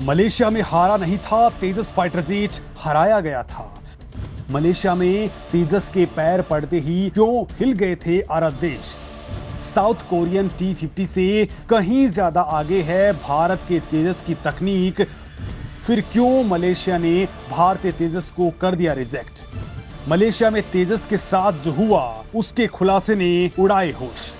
Malaysia में हारा नहीं था तेजस फाइटर जेट, हराया गया था। मलेशिया में तेजस के पैर पड़ते ही क्यों हिल गए थे अरब देश। साउथ कोरियन T-50 से कहीं ज्यादा आगे है भारत के तेजस की तकनीक। फिर क्यों मलेशिया ने भारतीय तेजस को कर दिया रिजेक्ट। मलेशिया में तेजस के साथ जो हुआ उसके खुलासे ने उड़ाए होश।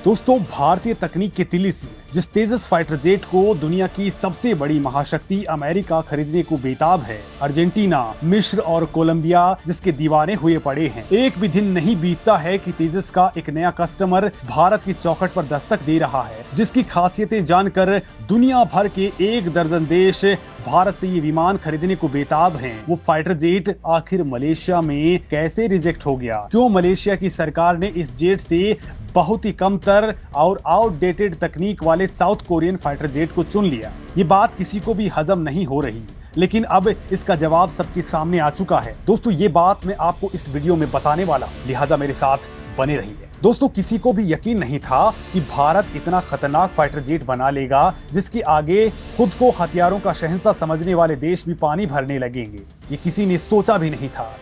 दोस्तों, भारतीय तकनीक के तिली से जिस तेजस फाइटर जेट को दुनिया की सबसे बड़ी महाशक्ति अमेरिका खरीदने को बेताब है, अर्जेंटीना, मिस्र और कोलंबिया जिसके दीवाने हुए पड़े हैं। एक भी दिन नहीं बीतता है कि तेजस का एक नया कस्टमर भारत की चौखट पर दस्तक दे रहा है, जिसकी खासियतें जानकर दुनिया भर के 1 दर्जन देश भारत से ये विमान खरीदने को बेताब हैं। वो फाइटर जेट आखिर मलेशिया में कैसे रिजेक्ट हो गया? क्यों मलेशिया की सरकार ने इस जेट से बहुत ही कमतर और आउटडेटेड तकनीक वाले साउथ कोरियन फाइटर जेट को चुन लिया? ये बात किसी को भी हजम नहीं हो रही, लेकिन अब इसका जवाब सबके सामने आ चुका है। दोस्तों, ये बात मैं आपको इस वीडियो में बताने वाला हूं, लिहाजा मेरे साथ बने रहिए। दोस्तों, किसी को भी यकीन नहीं था कि भारत इतना खतरनाक फाइटर जेट बना लेगा जिसके आगे खुद को हथियारों का शहंशाह समझने वाले देश भी पानी भरने लगेंगे। ये किसी ने सोचा भी नहीं था।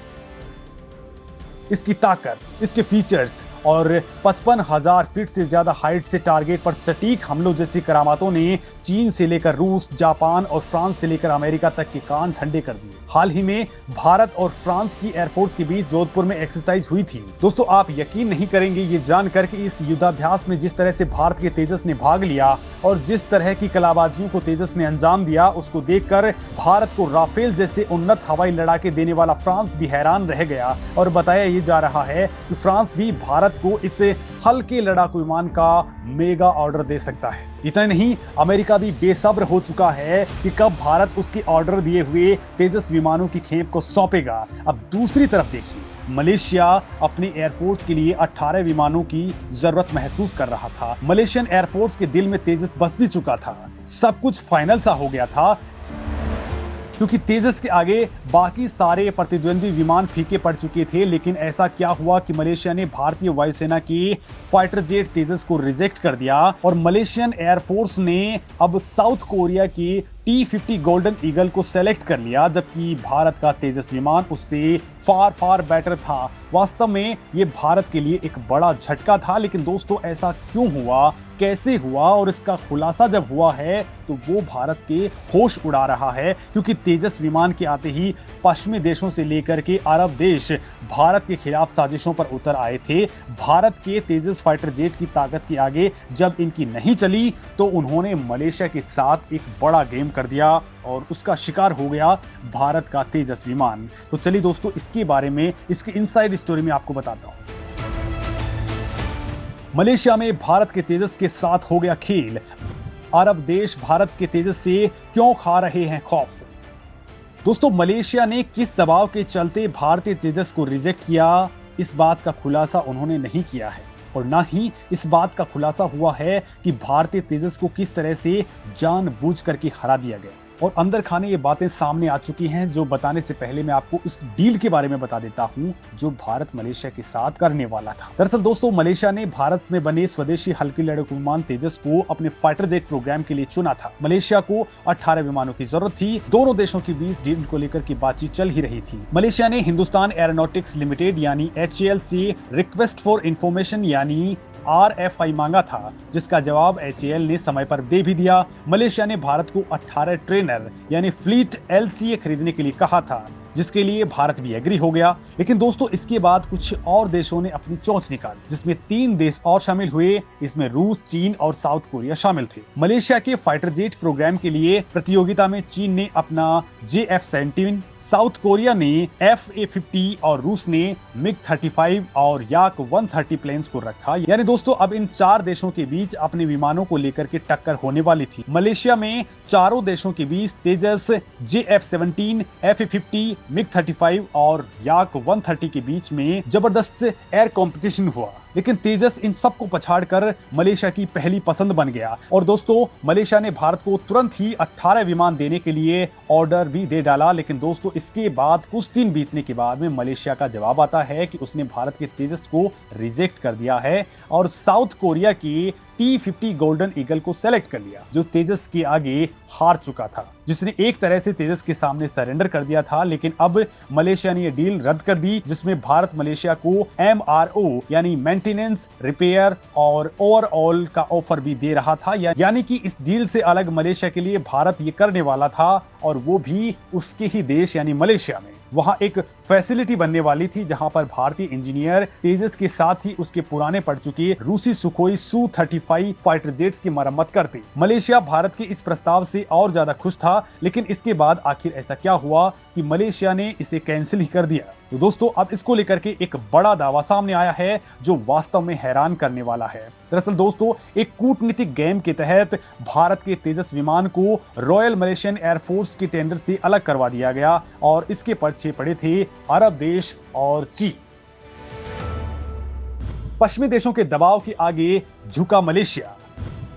इसकी ताकत, इसके फीचर्स और 55,000 फीट से ज्यादा हाइट से टारगेट पर सटीक हमलों जैसी करामातों ने चीन से लेकर रूस, जापान और फ्रांस से लेकर अमेरिका तक के कान ठंडे कर दिए। हाल ही में भारत और फ्रांस की एयरफोर्स के बीच जोधपुर में एक्सरसाइज हुई थी। दोस्तों, आप यकीन नहीं करेंगे ये जानकर कि इस युद्धाभ्यास में जिस तरह से भारत के तेजस ने भाग लिया और जिस तरह की कलाबाजियों को तेजस ने अंजाम दिया, उसको देखकर भारत को राफेल जैसे उन्नत हवाई लड़ाके देने वाला फ्रांस भी हैरान रह गया। और बताया ये जा रहा है कि फ्रांस भी भारत को इस हल्के लड़ाकू विमान का मेगा ऑर्डर दे सकता है। इतना नहीं, अमेरिका भी बेसब्र हो चुका है कि कब भारत उसके ऑर्डर दिए हुए तेजस विमानों की खेप को सौंपेगा। अब दूसरी तरफ देखिए, मलेशिया अपने एयरफोर्स के लिए 18 विमानों की जरूरत महसूस कर रहा था। मलेशियन एयरफोर्स के दिल में तेजस बस भी चुका था। सब कुछ फाइनल सा हो गया था, क्योंकि तेजस के आगे बाकी सारे प्रतिद्वंदी विमान फीके पड़ चुके थे। लेकिन ऐसा क्या हुआ कि मलेशिया ने भारतीय वायुसेना की फाइटर जेट तेजस को रिजेक्ट कर दिया और मलेशियन एयरफोर्स ने अब साउथ कोरिया की T-50 गोल्डन ईगल को सेलेक्ट कर लिया, जबकि भारत का तेजस विमान उससे फार फार बेटर था। वास्तव में ये भारत के लिए एक बड़ा झटका था। लेकिन दोस्तों, ऐसा क्यों हुआ, कैसे हुआ और इसका खुलासा जब हुआ है तो वो भारत के होश उड़ा रहा है, क्योंकि तेजस विमान के आते ही पश्चिमी देशों से लेकर के अरब देश भारत के खिलाफ साजिशों पर उतर आए थे। भारत के तेजस फाइटर जेट की ताकत के आगे जब इनकी नहीं चली तो उन्होंने मलेशिया के साथ एक बड़ा गेम कर दिया और उसका शिकार हो गया भारत का तेजस विमान। तो चलिए दोस्तों, इसके बारे में, इसकी इनसाइड स्टोरी में आपको बताता हूं। मलेशिया में भारत के तेजस के साथ हो गया खेल। अरब देश भारत के तेजस से क्यों खा रहे हैं खौफ? दोस्तों, मलेशिया ने किस दबाव के चलते भारतीय तेजस को रिजेक्ट किया, इस बात का खुलासा उन्होंने नहीं किया है। और ना ही इस बात का खुलासा हुआ है कि भारतीय तेजस को किस तरह से जानबूझ करके हरा दिया गया। और अंदर खाने ये बातें सामने आ चुकी हैं, जो बताने से पहले मैं आपको इस डील के बारे में बता देता हूं जो भारत मलेशिया के साथ करने वाला था। दरअसल दोस्तों, मलेशिया ने भारत में बने स्वदेशी हल्के लड़ाकू विमान तेजस को अपने फाइटर जेट प्रोग्राम के लिए चुना था। मलेशिया को 18 विमानों की जरूरत थी। दोनों देशों के बीच डील को लेकर की बातचीत चल ही रही थी। मलेशिया ने हिंदुस्तान एरोनॉटिक्स लिमिटेड यानी HAL से रिक्वेस्ट फॉर इंफॉर्मेशन यानी RFI मांगा था, जिसका जवाब HAL ने समय पर दे भी दिया। मलेशिया ने भारत को 18 ट्रेनर यानी फ्लीट LCA खरीदने के लिए कहा था, जिसके लिए भारत भी एग्री हो गया। लेकिन दोस्तों, इसके बाद कुछ और देशों ने अपनी चोंच निकाली, जिसमें 3 देश और शामिल हुए। इसमें रूस, चीन और साउथ कोरिया शामिल थे। मलेशिया के फाइटर जेट प्रोग्राम के लिए प्रतियोगिता में चीन ने अपना JF-17, साउथ कोरिया ने FA-50 और रूस ने MiG-35 और Yak-130 प्लेन्स को रखा। यानी दोस्तों, अब इन 4 देशों के बीच अपने विमानों को लेकर के टक्कर होने वाली थी। मलेशिया में चारों देशों के बीच तेजस, JF-17, FA-50, MiG-35 और Yak-130 के बीच में जबरदस्त एयर कंपटीशन हुआ। लेकिन तेजस इन सबको पछाड़कर मलेशिया की पहली पसंद बन गया। और दोस्तों, मलेशिया ने भारत को तुरंत ही 18 विमान देने के लिए ऑर्डर भी दे डाला। लेकिन दोस्तों, इसके बाद कुछ दिन बीतने के बाद में मलेशिया का जवाब आता है कि उसने भारत के तेजस को रिजेक्ट कर दिया है और साउथ कोरिया की T-50 गोल्डन ईगल को सेलेक्ट कर लिया, जो तेजस के आगे हार चुका था, जिसने एक तरह से तेजस के सामने सरेंडर कर दिया था। लेकिन अब मलेशिया ने यह डील रद्द कर दी, जिसमें भारत मलेशिया को MRO यानी मेंटेनेंस, रिपेयर और ओवरऑल का ऑफर भी दे रहा था। यानी कि इस डील से अलग मलेशिया के लिए भारत ये करने वाला था, और वो भी उसके ही देश यानी मलेशिया में। वहां एक फैसिलिटी बनने वाली थी जहां पर भारतीय इंजीनियर तेजस के साथ ही उसके पुराने पड़ चुके रूसी सुखोई Su-35 फाइटर जेट्स की मरम्मत करते। मलेशिया भारत के इस प्रस्ताव से और ज्यादा खुश था, लेकिन इसके बाद आखिर ऐसा क्या हुआ कि मलेशिया ने इसे कैंसिल ही कर दिया। तो दोस्तों, अब इसको लेकर के एक बड़ा दावा सामने आया है जो वास्तव में हैरान करने वाला है। दरअसल दोस्तों, एक कूटनीतिक गेम के तहत भारत के तेजस विमान को रॉयल मलेशियन एयरफोर्स के टेंडर से अलग करवा दिया गया, और इसके पीछे पड़े थे अरब देश और चीन। पश्चिमी देशों के दबाव के आगे झुका मलेशिया,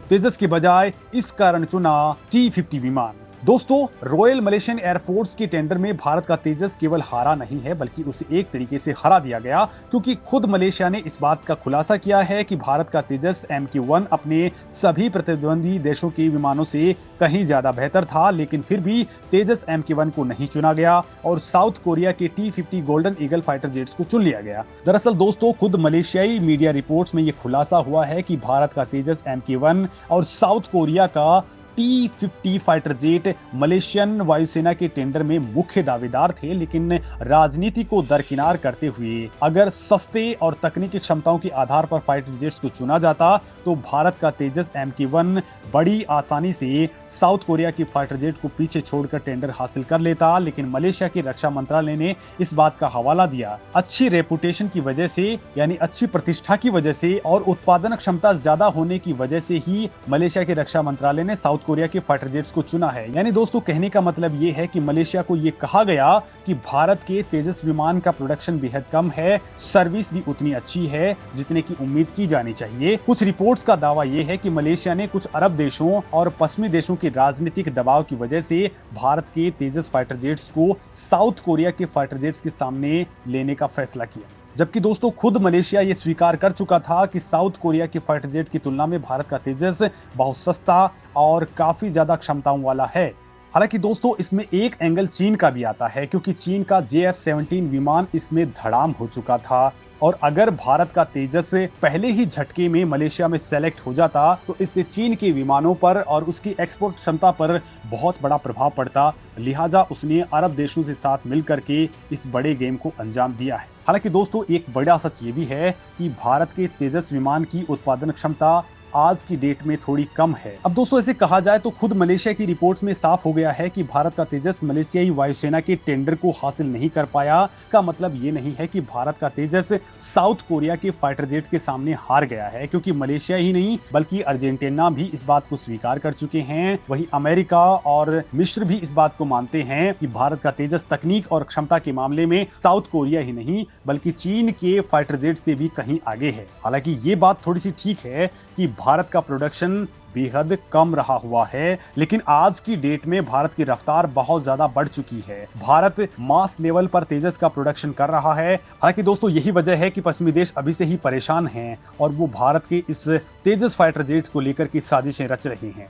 तेजस के बजाय इस कारण चुना T-50 विमान। दोस्तों, रॉयल मलेशियन एयरफोर्स के टेंडर में भारत का तेजस केवल हारा नहीं है, बल्कि उसे एक तरीके से हरा दिया गया, क्योंकि खुद मलेशिया ने इस बात का खुलासा किया है कि भारत का तेजस MQ-1 अपने सभी प्रतिद्वंदी देशों के विमानों से कहीं ज्यादा बेहतर था। लेकिन फिर भी तेजस MQ-1 को नहीं चुना गया और साउथ कोरिया के T-50 golden eagle fighter jets को चुन लिया गया। दरअसल दोस्तों, खुद मलेशियाई मीडिया रिपोर्ट्स में यह खुलासा हुआ है कि भारत का तेजस MQ-1 और साउथ कोरिया का T-50 फाइटर जेट मलेशियन वायुसेना के टेंडर में मुख्य दावेदार थे। लेकिन राजनीति को दरकिनार करते हुए अगर सस्ते और तकनीकी क्षमताओं के आधार पर फाइटर जेट्स को चुना जाता, तो भारत का तेजस MQ-1 बड़ी आसानी से साउथ कोरिया की फाइटर जेट को पीछे छोड़कर टेंडर हासिल कर लेता। लेकिन मलेशिया की रक्षा मंत्रालय ने इस बात का हवाला दिया, अच्छी रेपुटेशन की वजह से, यानी अच्छी प्रतिष्ठा की वजह से और उत्पादन क्षमता ज्यादा होने की वजह से ही मलेशिया के रक्षा मंत्रालय ने साउथ कोरिया के फाइटर जेट्स को चुना है। यानी दोस्तों, कहने का मतलब ये है कि मलेशिया को ये कहा गया कि भारत के तेजस विमान का प्रोडक्शन बेहद कम है, सर्विस भी उतनी अच्छी है जितने की उम्मीद की जानी चाहिए। कुछ रिपोर्ट्स का दावा यह है कि मलेशिया ने कुछ अरब देशों और पश्चिमी देशों के राजनीतिक दबाव की वजह से भारत के तेजस फाइटर जेट्स को साउथ कोरिया के फाइटर जेट्स के सामने लेने का फैसला किया। जबकि दोस्तों, खुद मलेशिया ये स्वीकार कर चुका था कि साउथ कोरिया के फाइटर जेट की तुलना में भारत का तेजस बहुत सस्ता और काफी ज्यादा क्षमताओं वाला है। हालांकि दोस्तों, इसमें एक एंगल चीन का भी आता है, क्योंकि चीन का JF-17 विमान इसमें धड़ाम हो चुका था, और अगर भारत का तेजस पहले ही झटके में मलेशिया में सेलेक्ट हो जाता, तो इससे चीन के विमानों पर और उसकी एक्सपोर्ट क्षमता पर बहुत बड़ा प्रभाव पड़ता। लिहाजा उसने अरब देशों से साथ मिलकर के इस बड़े गेम को अंजाम दिया है। हालांकि दोस्तों, एक बड़ा सच ये भी है कि भारत के तेजस विमान की उत्पादन क्षमता आज की डेट में थोड़ी कम है। अब दोस्तों, ऐसे कहा जाए तो खुद मलेशिया की रिपोर्ट्स में साफ हो गया है कि भारत का तेजस मलेशियाई वायुसेना के टेंडर को हासिल नहीं कर पाया। इसका मतलब ये नहीं है कि भारत का तेजस साउथ कोरिया के फाइटर जेट्स के सामने हार गया है, क्योंकि मलेशिया ही नहीं बल्कि अर्जेंटीना भी इस बात को स्वीकार कर चुके हैं। वही अमेरिका और मिस्र भी इस बात को मानते हैं कि भारत का तेजस तकनीक और क्षमता के मामले में साउथ कोरिया ही नहीं बल्कि चीन के फाइटर जेट से भी कहीं आगे है। हालांकि ये बात थोड़ी सी ठीक है कि भारत का प्रोडक्शन बेहद कम रहा हुआ है, लेकिन आज की डेट में भारत की रफ्तार बहुत ज्यादा बढ़ चुकी है। भारत मास लेवल पर तेजस का प्रोडक्शन कर रहा है। हालांकि दोस्तों, यही वजह है कि पश्चिमी देश अभी से ही परेशान हैं और वो भारत के इस तेजस फाइटर जेट्स को लेकर की साजिशें रच रही हैं,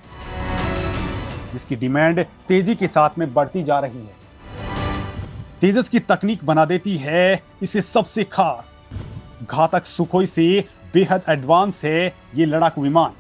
जिसकी डिमांड तेजी के साथ में बढ़ती जा रही है। तेजस की तकनीक बना देती है इसे सबसे खास। घातक सुखोई से बेहद एडवांस है ये लड़ाकू विमान।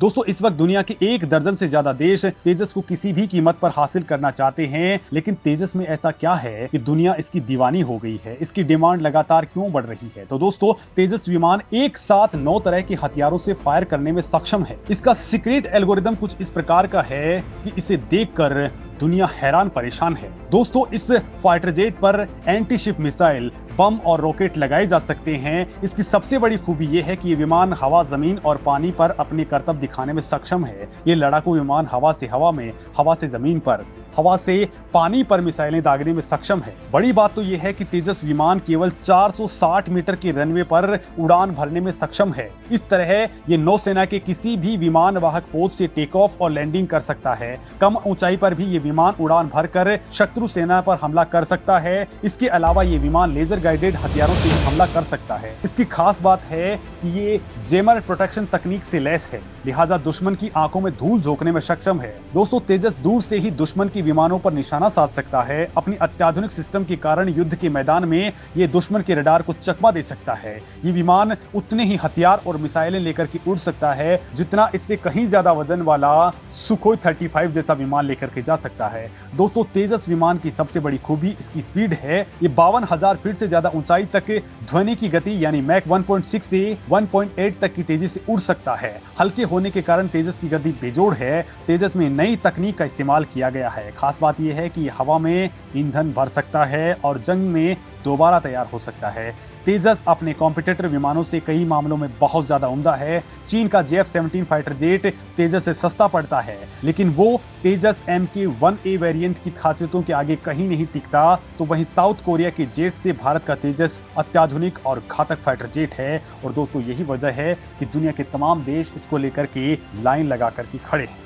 दोस्तों, इस वक्त दुनिया के 1 दर्जन से ज्यादा देश तेजस को किसी भी कीमत पर हासिल करना चाहते हैं, लेकिन तेजस में ऐसा क्या है कि दुनिया इसकी दीवानी हो गई है? इसकी डिमांड लगातार क्यों बढ़ रही है? तो दोस्तों, तेजस विमान एक साथ 9 तरह के हथियारों से फायर करने में सक्षम है। इसका सीक्रेट एल्गोरिदम कुछ इस प्रकार का है कि इसे देखकर दुनिया हैरान परेशान है। दोस्तों, इस फाइटर जेट पर एंटी शिप मिसाइल, बम और रॉकेट लगाए जा सकते हैं। इसकी सबसे बड़ी खूबी यह है कि ये विमान हवा, जमीन और पानी पर अपने करतब दिखाने में सक्षम है। ये लड़ाकू विमान हवा से हवा में, हवा से जमीन पर, हवा से पानी पर मिसाइलें दागने में सक्षम है। बड़ी बात तो यह है कि तेजस विमान केवल 460 मीटर के रनवे पर उड़ान भरने में सक्षम है। इस तरह ये नौसेना के किसी भी विमान वाहक पोत से टेक ऑफ और लैंडिंग कर सकता है। कम ऊंचाई पर भी ये विमान उड़ान भरकर शत्रु सेना पर हमला कर सकता है। इसके अलावा ये विमान लेजर गाइडेड हथियारों से हमला कर सकता है। इसकी खास बात है कि ये जेमर प्रोटेक्शन तकनीक से लैस है, लिहाजा दुश्मन की आंखों में धूल झोंकने में सक्षम है। दोस्तों, तेजस दूर से ही दुश्मन की विमानों पर निशाना साध सकता है। अपनी अत्याधुनिक सिस्टम के कारण युद्ध के मैदान में ये दुश्मन के रडार को चकमा दे सकता है। ये विमान उतने ही हथियार और मिसाइलें लेकर के उड़ सकता है जितना इससे कहीं ज्यादा वजन वाला सुखोई 35 जैसा विमान लेकर के जा सकता है। दोस्तों, तेजस विमान की सबसे बड़ी खूबी इसकी स्पीड है। ये 52,000 फीट से ज्यादा ऊंचाई तक ध्वनि की गति यानी मैक 1.6 से 1.8 तक की तेजी से उड़ सकता है। हल्के होने के कारण तेजस की गति बेजोड़ है। तेजस में नई तकनीक का इस्तेमाल किया गया है। खास बात यह है कि हवा में ईंधन भर सकता है और जंग में दोबारा तैयार हो सकता है। तेजस अपने कॉम्पिटिटर विमानों से कई मामलों में बहुत ज्यादा उम्दा है। चीन का JF-17 फाइटर जेट तेजस से सस्ता पड़ता है, लेकिन वो तेजस MK-1A वेरिएंट की खासियतों के आगे कहीं नहीं टिकता। तो वहीं साउथ कोरिया के जेट से भारत का तेजस अत्याधुनिक और घातक फाइटर जेट है। और दोस्तों, यही वजह है कि दुनिया के तमाम देश इसको लेकर के लाइन लगा करके खड़े हैं।